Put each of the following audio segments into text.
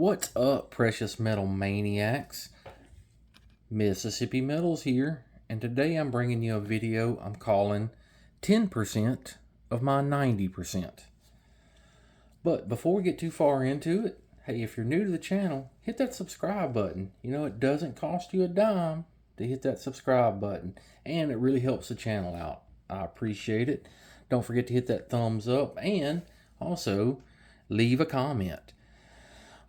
What's up, precious metal maniacs? Mississippi Metals here, and today I'm bringing you a video I'm calling 10% of my 90%. But before we get too far into it, hey, if you're new to the channel, hit that subscribe button. You know, it doesn't cost you a dime to hit that subscribe button, and it really helps the channel out. I appreciate it. Don't forget to hit that thumbs up, and also leave a comment.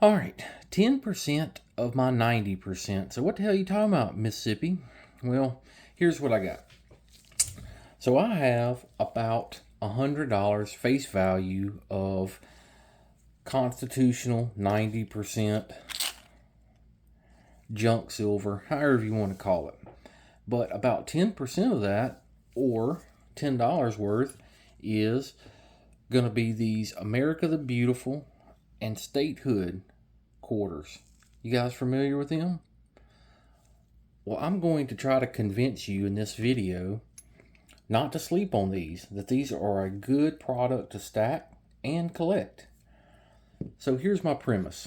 All right, 10% of my 90%. So what the hell are you talking about, Mississippi? Well, here's what I got. So I have about $100 face value of constitutional 90% junk silver, however you want to call it. But about 10% of that, or $10 worth, is going to be these America the Beautiful and statehood quarters. You guys familiar with them? Well, I'm going to try to convince you in this video not to sleep on these, that these are a good product to stack and collect. So here's my premise.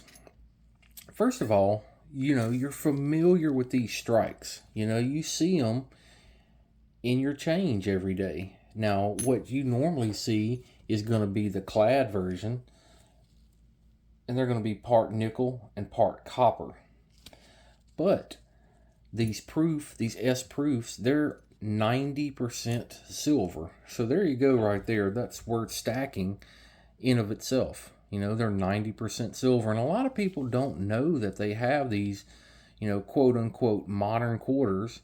First of all, you know, you're familiar with these strikes. You know, you see them in your change every day. Now, what you normally see is going to be the clad version, and they're going to be part nickel and part copper. But these S proofs, they're 90% silver. So there you go right there. That's worth stacking in of itself. You know, they're 90% silver. And a lot of people don't know that they have these, you know, quote unquote modern quarters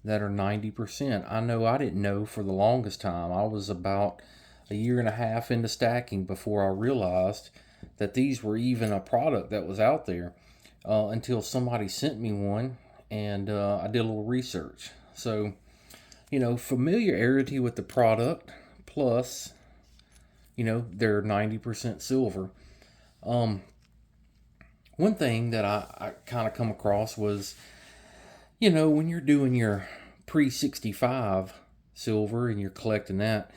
that are 90%. I know I didn't know for the longest time. I was about a year and a half into stacking before I realized that these were even a product that was out there, until somebody sent me one, and I did a little research. So, you know, familiarity with the product, plus, you know, they're 90% silver. One thing that I kind of come across was, you know, when you're doing your pre-65 silver and you're collecting that,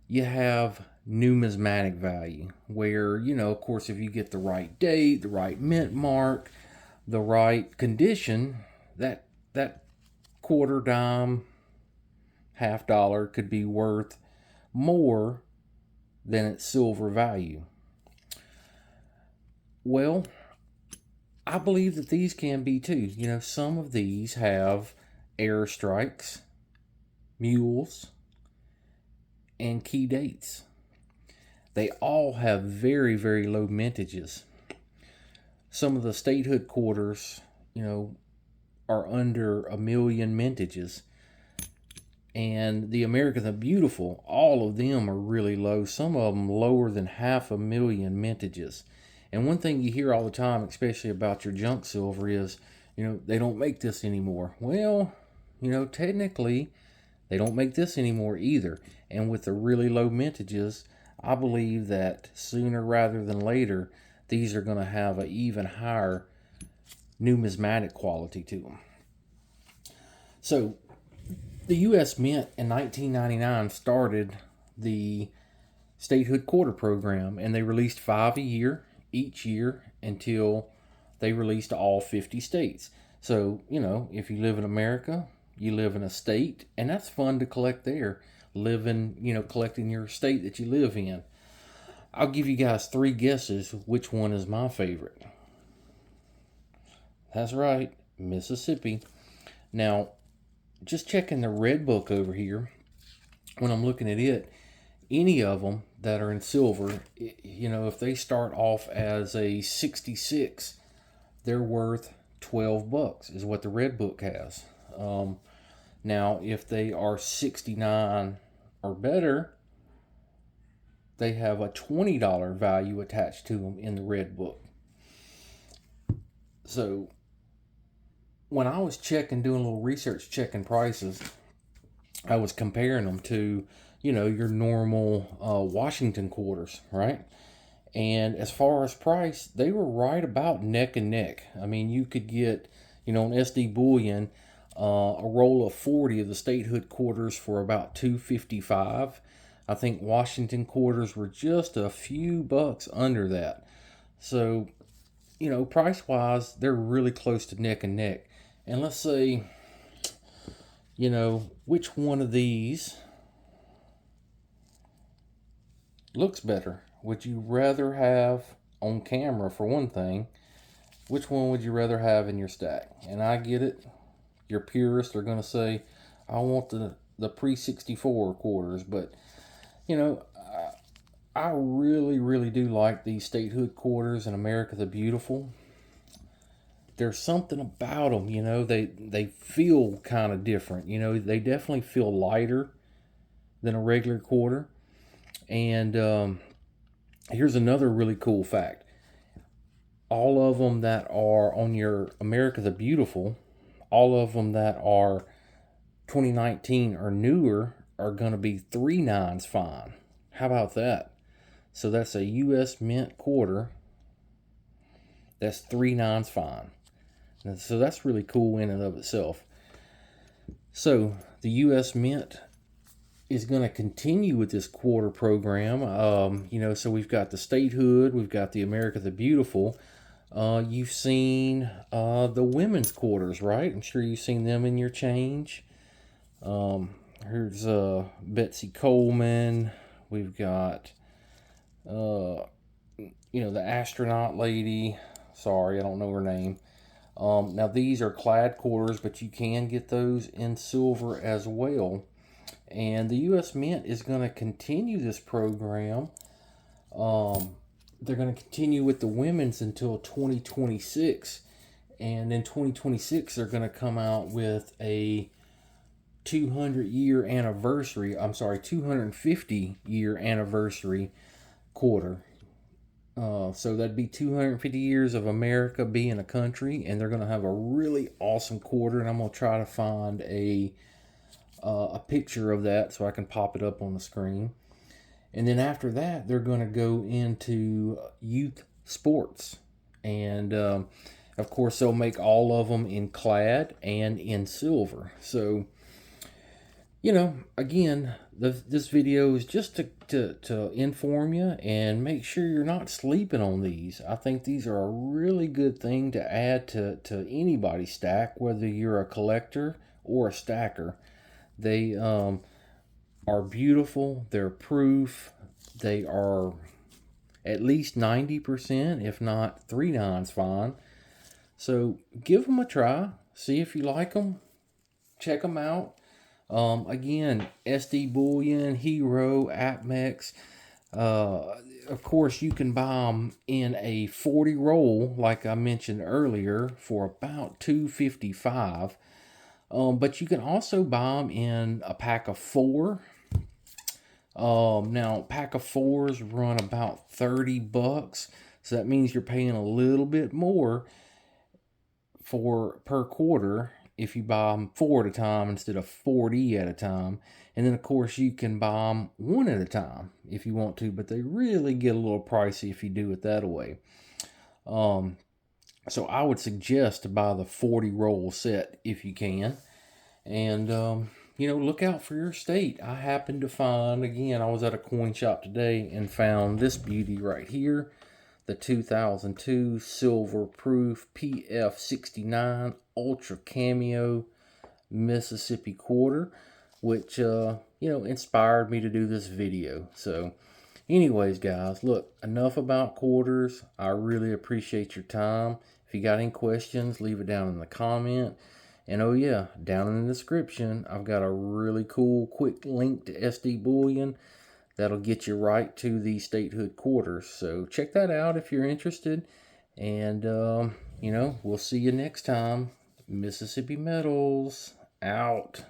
you have numismatic value, where, you know, of course, if you get the right date, the right mint mark, the right condition, that quarter dime, half dollar could be worth more than its silver value. Well, I believe that these can be too. You know, some of these have air strikes, mules, and key dates. They all have very, very low mintages. Some of the statehood quarters, you know, are under 1 million mintages. And the America the Beautiful, all of them are really low. Some of them lower than 500,000 mintages. And one thing you hear all the time, especially about your junk silver, is, you know, they don't make this anymore. Well, you know, technically, they don't make this anymore either. And with the really low mintages, I believe that sooner rather than later, these are going to have an even higher numismatic quality to them. So, the U.S. Mint in 1999 started the statehood quarter program, and they released 5 a year, each year, until they released all 50 states. So, you know, if you live in America, you live in a state, and that's fun to collect there. Collecting your state that you live in. I'll give you guys 3 guesses which one is my favorite. That's right, Mississippi. Now, just checking the red book over here, when I'm looking at it, any of them that are in silver, you know, if they start off as a 66, they're worth $12 is what the red book has. Now, if they are 69 or better, they have a $20 value attached to them in the red book. So, when I was doing a little research, checking prices, I was comparing them to, you know, your normal Washington quarters, right? And as far as price, they were right about neck and neck. I mean, you could get, you know, on SD Bullion, a roll of 40 of the statehood quarters for about $2.55. I think Washington quarters were just a few bucks under that. So you know, price wise, they're really close to neck and neck. And let's say, you know, which one of these looks better? Would you rather have on camera, for one thing? Which one would you rather have in your stack? And I get it. Your purists are going to say, I want the pre-64 quarters. But, you know, I really, really do like these statehood quarters in America the Beautiful. There's something about them, you know, they feel kind of different. You know, they definitely feel lighter than a regular quarter. And here's another really cool fact. All of them that are on your America the Beautiful, all of them that are 2019 or newer are going to be 3 nines fine. How about that? So that's a U.S. Mint quarter. That's 3 nines fine. So that's really cool in and of itself. So the U.S. Mint is going to continue with this quarter program. You know, so we've got the statehood, we've got the America the Beautiful. You've seen the women's quarters, right? I'm sure you've seen them in your change. Here's Betsy Coleman. We've got, you know, the astronaut lady. Sorry, I don't know her name. Now, these are clad quarters, but you can get those in silver as well. And the U.S. Mint is going to continue this program. They're going to continue with the women's until 2026. And in 2026, they're going to come out with a 250-year anniversary quarter. So that'd be 250 years of America being a country, and they're going to have a really awesome quarter. And I'm going to try to find a picture of that so I can pop it up on the screen. And then after that, they're going to go into youth sports. And of course, they'll make all of them in clad and in silver. So, you know, again, this video is just to inform you and make sure you're not sleeping on these. I think these are a really good thing to add to anybody's stack, whether you're a collector or a stacker. They are beautiful. They're proof. They are at least 90%, if not 3 nines fine. So give them a try. See if you like them. Check them out. Again, SD Bullion, Hero, APMEX. Of course, you can buy them in a 40 roll, like I mentioned earlier, for about $2.55. But you can also buy them in a pack of 4. Now, a pack of 4s run about $30. So that means you're paying a little bit more per quarter if you buy them 4 at a time instead of 40 at a time. And then, of course, you can buy them 1 at a time if you want to, but they really get a little pricey if you do it that way. So I would suggest to buy the 40 roll set if you can. And, you know, look out for your state. I happened to find, again, I was at a coin shop today and found this beauty right here. The 2002 Silver Proof PF69 Ultra Cameo Mississippi Quarter, which, you know, inspired me to do this video. So, anyways, guys, look, enough about quarters. I really appreciate your time. If you got any questions, leave it down in the comment. And oh yeah, down in the description, I've got a really cool quick link to SD Bullion that'll get you right to the statehood quarters. So check that out if you're interested. And, you know, we'll see you next time. Mississippi Metals, out.